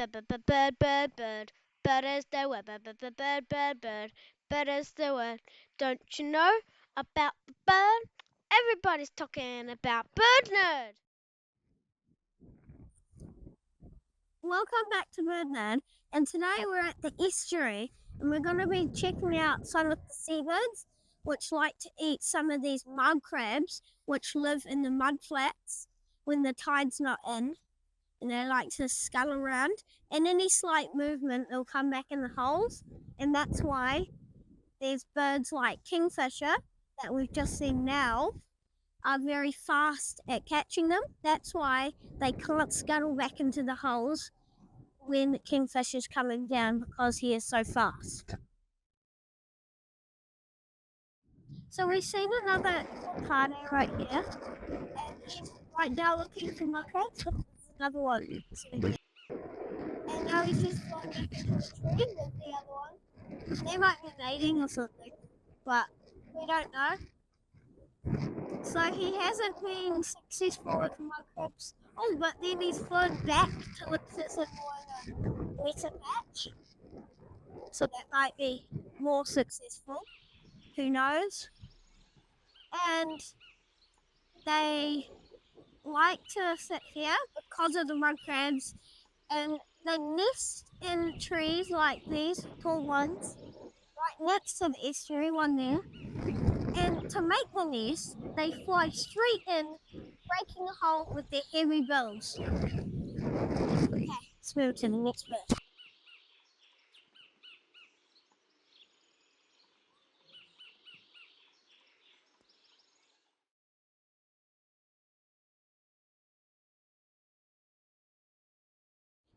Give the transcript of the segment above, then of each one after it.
Bird, bird, bird. Bird is the word. Bird. Bird is the word. Don't you know about the bird? Everybody's talking about Bird Nerd. Welcome back to Nerd NZ, and today we're at the estuary, and we're going to be checking out some of the seabirds, which like to eat some of these mud crabs, which live in the mud flats when the tide's not in, and they like to scuttle around, and any slight movement, they'll come back in the holes, and that's why these birds like kingfisher, that we've just seen now, are very fast at catching them. That's why they can't scuttle back into the holes when the kingfisher's coming down, because he is so fast. So we've seen another party right here, and he's right now looking for my crabs. Another one. And now he's just flying back into the tree with the other one. They might be mating or something, but we don't know. So he hasn't been successful with my crabs. Oh, but then he's flown back to look for some more wetter patch. So that might be more successful. Who knows? And they like to sit here because of the mud crabs, and they nest in trees like these tall ones right next to the estuary, one there. And to make the nest, they fly straight in, breaking a hole with their heavy bills. Okay, let's move to the next bit.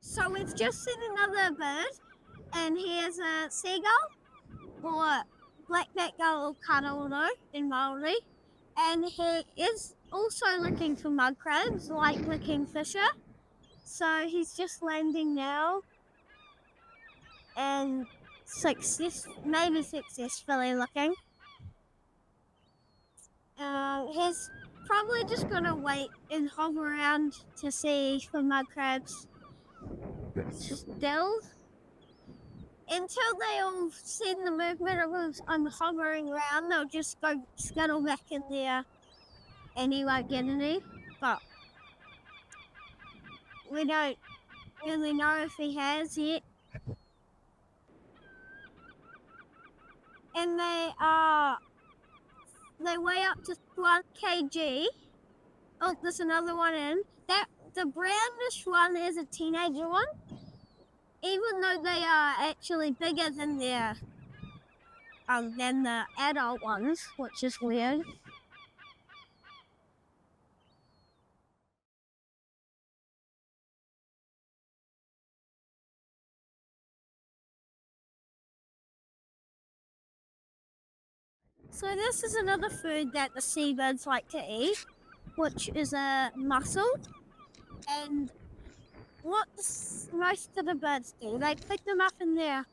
So we've just seen another bird, and here's a seagull, or black-backed gull karaoro in Maori, and he is also looking for mud crabs like the kingfisher. So he's just landing now, and maybe successfully looking. He's probably just gonna wait and hover around to see for mud crabs still. Until they all see the movement of I'm hovering around, they'll just go scuttle back in there and he won't get any. But we don't really know if he has yet. And they weigh up to 1 kg. Oh, there's another one in. The brownish one is a teenager one, even though they are actually bigger than the adult ones, which is weird. So this is another food that the seabirds like to eat, which is a mussel. And what most of the birds do, they pick them up in their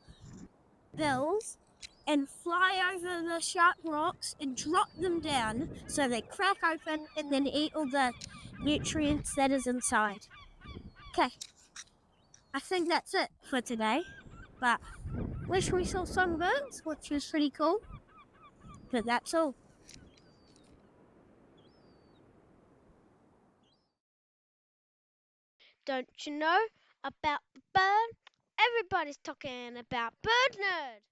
bills and fly over the sharp rocks and drop them down so they crack open and then eat all the nutrients that is inside. Okay, I think that's it for today, but wish we saw some birds, which was pretty cool, but that's all. Don't you know about the bird? Everybody's talking about Bird Nerd.